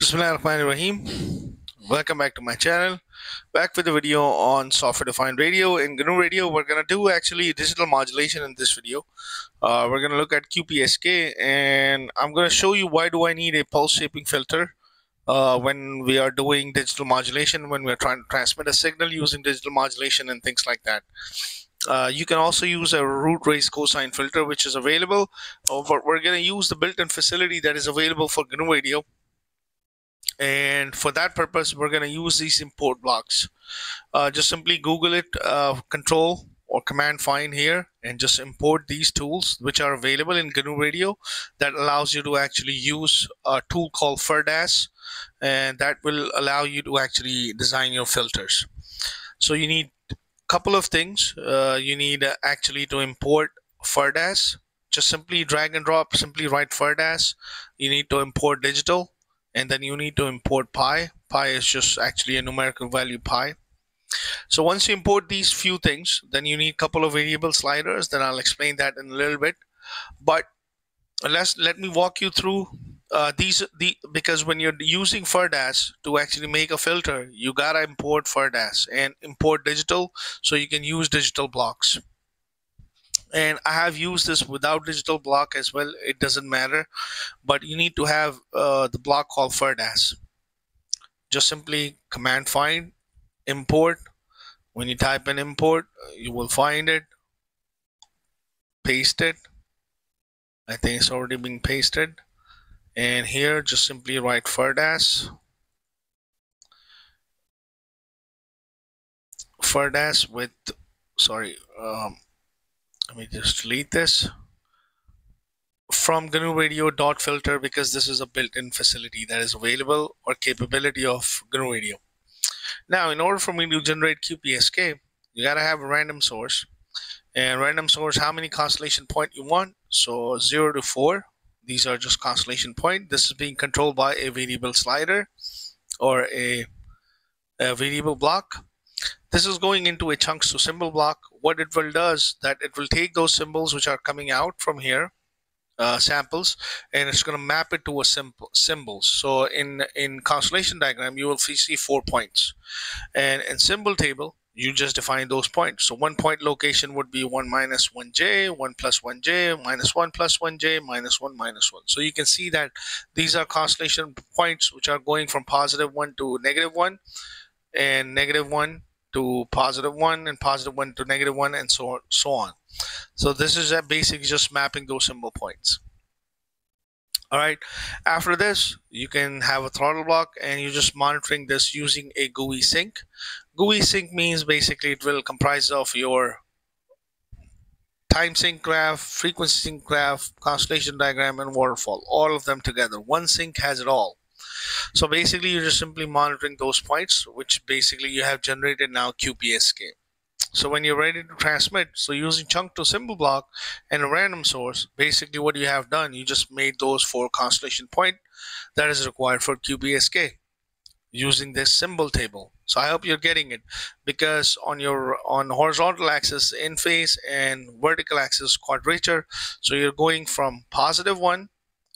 Bismillahirrahmanirrahim. Welcome back to my channel. Back with a video on software defined radio. In GNU Radio, we're going to do actually digital modulation in this video. We're going to look at QPSK, and I'm going to show you why do I need a pulse shaping filter when we are doing digital modulation, when we're trying to transmit a signal using digital modulation and things like that. You can also use a root raised cosine filter, which is available, but we're going to use the built-in facility that is available for GNU Radio. And for that purpose, we're going to use these import blocks. Just simply Google it, control or command find here, and just import these tools which are available in GNU Radio. That allows you to actually use a tool called FIRDAS, and that will allow you to actually design your filters. So you need a couple of things. You need actually to import FIRDAS. Just simply drag and drop, simply write FIRDAS. You need to import digital, and then you need to import pi. Pi is just actually a numerical value pi. So once you import these few things, then you need a couple of variable sliders. Then I'll explain that in a little bit. But let me walk you through because when you're using FIRDAS to actually make a filter, you gotta import FIRDAS and import digital so you can use digital blocks. And I have used this without digital block as well. It doesn't matter, but you need to have the block called FIRDAS. Just simply command find, import. When you type in import, you will find it, paste it. I think it's already been pasted. And here, just simply write FIRDAS. FIRDAS with, sorry, let me just delete this from GNU Radio .filter, because this is a built-in facility that is available or capability of GNU Radio. Now, in order for me to generate QPSK, you gotta have a random source. And random source, how many constellation point you want? So 0 to 4. These are just constellation point. This is being controlled by a variable slider or a variable block. This is going into a chunks to symbol block. What it will does that it will take those symbols which are coming out from here, samples, and it's going to map it to a symbols. So in constellation diagram, you will see 4 points, and in symbol table, you just define those points. So 1 point location would be 1 minus 1j, 1 plus 1j, minus 1 plus 1j, minus 1 minus 1. So you can see that these are constellation points which are going from +1 to -1, and -1 to +1, and +1 to -1, and so on. So this is basically just mapping those symbol points. All right, after this, you can have a throttle block, and you're just monitoring this using a GUI sync. GUI sync means basically it will comprise of your time sync graph, frequency sync graph, constellation diagram, and waterfall, all of them together. One sync has it all. So basically, you're just simply monitoring those points, which basically you have generated now QPSK. So when you're ready to transmit, so using chunk to symbol block and a random source, basically what you have done, you just made those 4 constellation point that is required for QPSK using this symbol table. So I hope you're getting it, because on horizontal axis in phase and vertical axis quadrature, so you're going from +1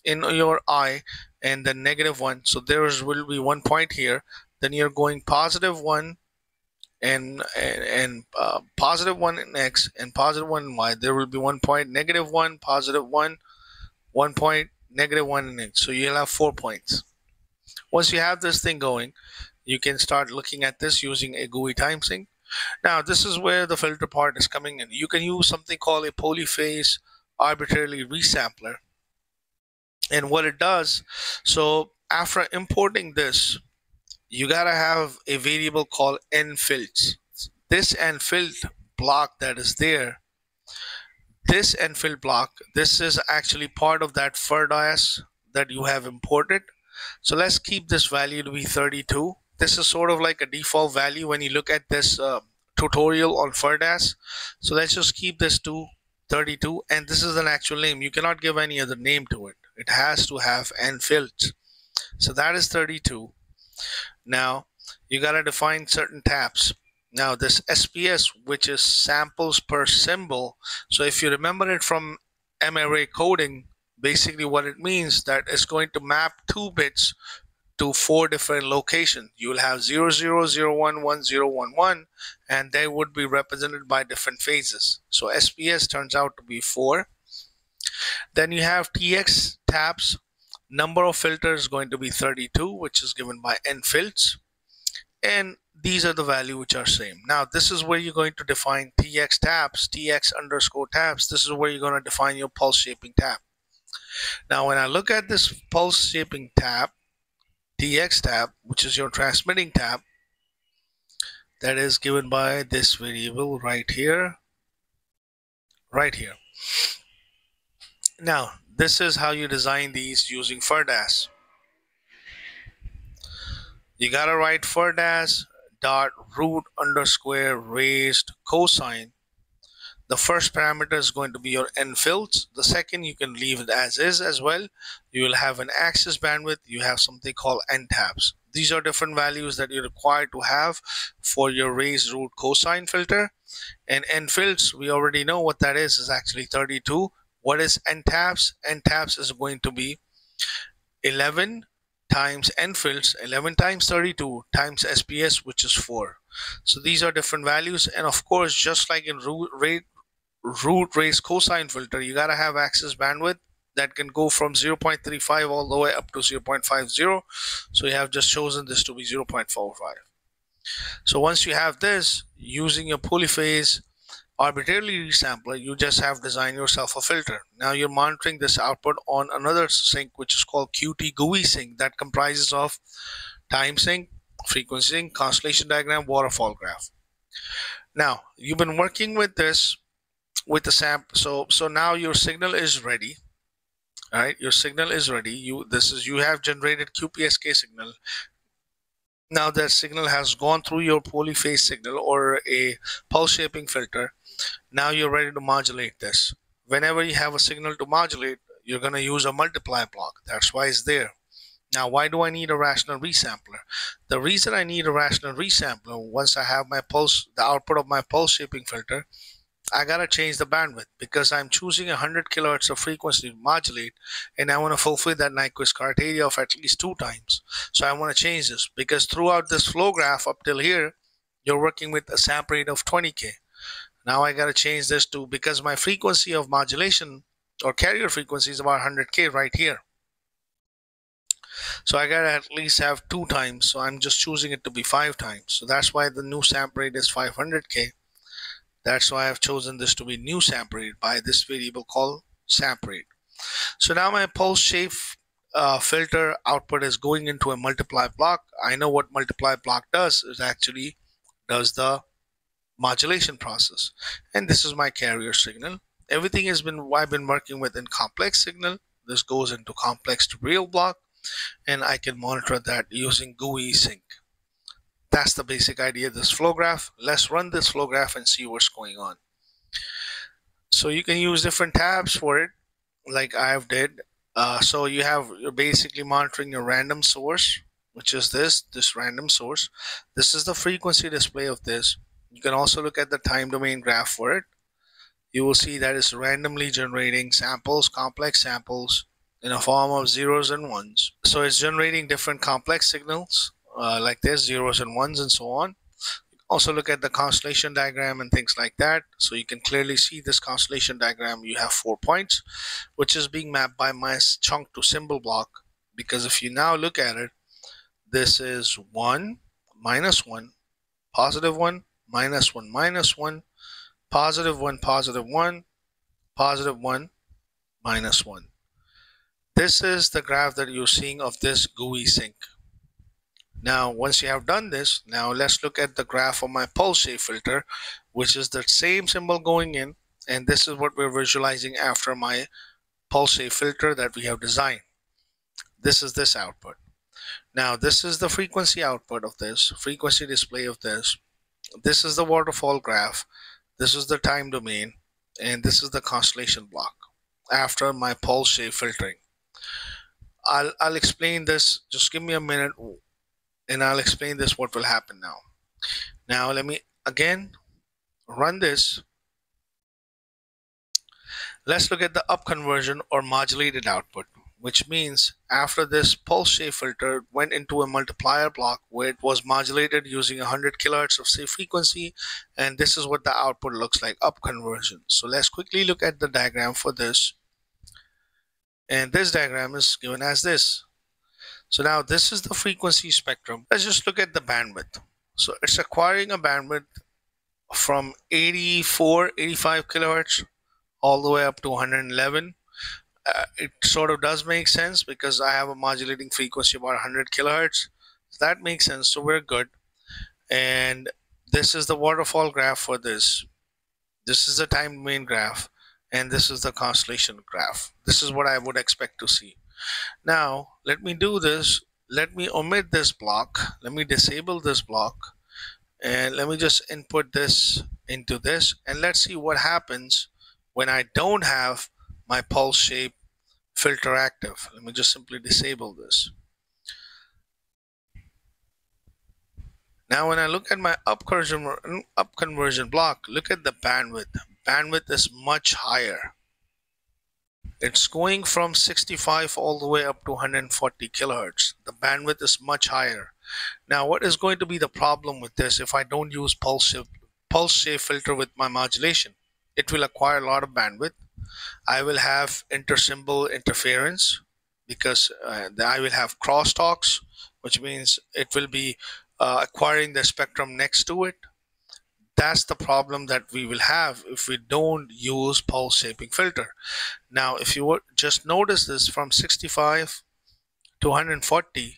in your eye and then -1. So there will be 1 point here. Then you're going +1 and +1 in x and +1 in y. There will be 1 point, -1, +1, 1 point, -1 in x. So you'll have 4 points. Once you have this thing going, you can start looking at this using a GUI time sync. Now this is where the filter part is coming in. You can use something called a polyphase arbitrarily resampler. And what it does, so after importing this, you gotta have a variable called nfilt. This nfilt block that is there, this nfilt block, this is actually part of that FIRDAS that you have imported. So let's keep this value to be 32. This is sort of like a default value when you look at this tutorial on FIRDAS. So let's just keep this to 32, and this is an actual name. You cannot give any other name to it. It has to have nfilt. So that is 32. Now you got to define certain tabs. Now this SPS, which is samples per symbol, so if you remember it from M-array coding, basically what it means that it's going to map 2 bits to 4 different locations. You will have 0, 0, 0, 1, 1, 0, 1, 1, and they would be represented by different phases. So SPS turns out to be 4. Then you have TX taps. Number of filters is going to be 32, which is given by n filts. And these are the value which are same. Now this is where you're going to define TX taps, TX underscore taps. This is where you're going to define your pulse shaping tap. Now when I look at this pulse shaping tap, TX tap, which is your transmitting tap, that is given by this variable right here, right here. Now this is how you design these using FERDAS. You gotta write FERDAS dot root underscore raised cosine. The first parameter is going to be your n filts. The second you can leave it as is as well. You will have an axis bandwidth. You have something called n taps. These are different values that you're required to have for your raised root cosine filter. And n filts, we already know what that is actually 32. What is n taps? N taps is going to be 11 times n filts, 11 times 32 times SPS, which is 4. So these are different values. And of course, just like in root raised cosine filter, you gotta have axis bandwidth that can go from 0.35 all the way up to 0.50. So you have just chosen this to be 0.45. So once you have this, using your polyphase arbitrarily resampler, you just have designed yourself a filter. Now you're monitoring this output on another sync, which is called QT GUI sync, that comprises of time sync, frequency sync, constellation diagram, waterfall graph. Now you've been working with this with the sample, so now your signal is ready. All right, your signal is ready. You have generated QPSK signal. Now that signal has gone through your polyphase signal or a pulse shaping filter. Now you're ready to modulate this. Whenever you have a signal to modulate, you're going to use a multiply block. That's why it's there. Now, why do I need a rational resampler? The reason I need a rational resampler, once I have my pulse, the output of my pulse shaping filter, I gotta change the bandwidth because I'm choosing 100 kilohertz of frequency to modulate, and I want to fulfill that Nyquist criteria of at least 2 times. So I want to change this because throughout this flow graph up till here, you're working with a sample rate of 20K. Now I gotta change this to, because my frequency of modulation or carrier frequency is about 100K right here. So I gotta at least have 2 times. So I'm just choosing it to be 5 times. So that's why the new sample rate is 500K. That's why I've chosen this to be new sample rate by this variable called sample rate. So now my pulse shape filter output is going into a multiply block. I know what multiply block does. It actually does the modulation process. And this is my carrier signal. Everything has been I've been working with in complex signal. This goes into complex to real block, and I can monitor that using GUI sync. That's the basic idea of this flow graph. Let's run this flow graph and see what's going on. So you can use different tabs for it, like I've did. So you're basically monitoring your random source, which is this random source. This is the frequency display of this. You can also look at the time domain graph for it. You will see that it's randomly generating samples, complex samples in a form of zeros and ones. So it's generating different complex signals like this, zeros and ones and so on. Also look at the constellation diagram and things like that. So you can clearly see this constellation diagram. You have 4 points, which is being mapped by my chunk to symbol block. Because if you now look at it, this is 1, minus 1, positive 1, minus 1, minus 1, positive 1, positive 1, positive 1, minus 1. This is the graph that you're seeing of this GUI sync. Now, once you have done this, now let's look at the graph of my pulse shape filter, which is the same symbol going in, and this is what we're visualizing after my pulse shape filter that we have designed. This is this output. Now, this is the frequency output of this, frequency display of this. This is the waterfall graph. This is the time domain, and this is the constellation block after my pulse shape filtering. I'll explain this. Just give me a minute and I'll explain this what will happen now. Now let me again run this. Let's look at the up conversion or modulated output. which means after this pulse shape filter went into a multiplier block where it was modulated using 100 kilohertz of say frequency, and this is what the output looks like, up conversion. So let's quickly look at the diagram for this, and this diagram is given as this. So now this is the frequency spectrum. Let's just look at the bandwidth. So it's acquiring a bandwidth from 84, 85 kilohertz all the way up to 111. It sort of does make sense because I have a modulating frequency about 100 kilohertz. So that makes sense. So we're good. And this is the waterfall graph for this. This is the time domain graph. And this is the constellation graph. This is what I would expect to see. Now, let me do this. Let me omit this block. Let me disable this block. And let me just input this into this. And let's see what happens when I don't have my pulse shape filter active. Let me just simply disable this. Now when I look at my up conversion block, look at the bandwidth. Bandwidth is much higher. It's going from 65 all the way up to 140 kilohertz. The bandwidth is much higher. Now what is going to be the problem with this if I don't use pulse shape filter with my modulation? It will acquire a lot of bandwidth. I will have intersymbol interference because I will have crosstalks, which means it will be acquiring the spectrum next to it. That's the problem that we will have if we don't use pulse shaping filter. Now, if you would just notice this from 65 to 140,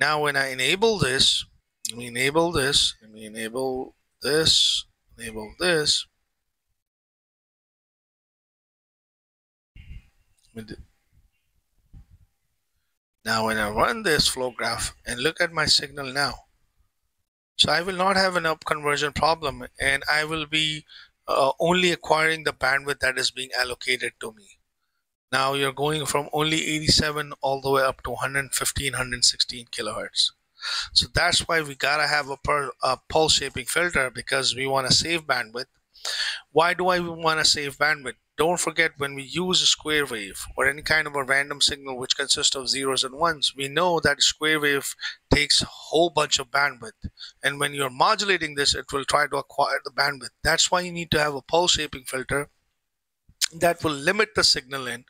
now when I enable this, let me enable this, let me enable this, enable this. Now when I run this flow graph and look at my signal now, so I will not have an up conversion problem, and I will be only acquiring the bandwidth that is being allocated to me. Now you're going from only 87 all the way up to 115, 116 kilohertz. So that's why we gotta have a pulse shaping filter, because we want to save bandwidth. Why do I want to save bandwidth? Don't forget, when we use a square wave or any kind of a random signal which consists of zeros and ones, we know that square wave takes a whole bunch of bandwidth. And when you're modulating this, it will try to acquire the bandwidth. That's why you need to have a pulse shaping filter that will limit the signal in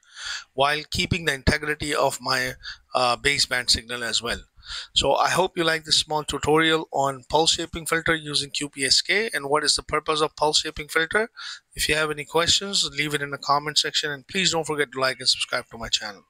while keeping the integrity of my baseband signal as well. So I hope you like this small tutorial on pulse shaping filter using QPSK and what is the purpose of pulse shaping filter. If you have any questions, leave it in the comment section, and please don't forget to like and subscribe to my channel.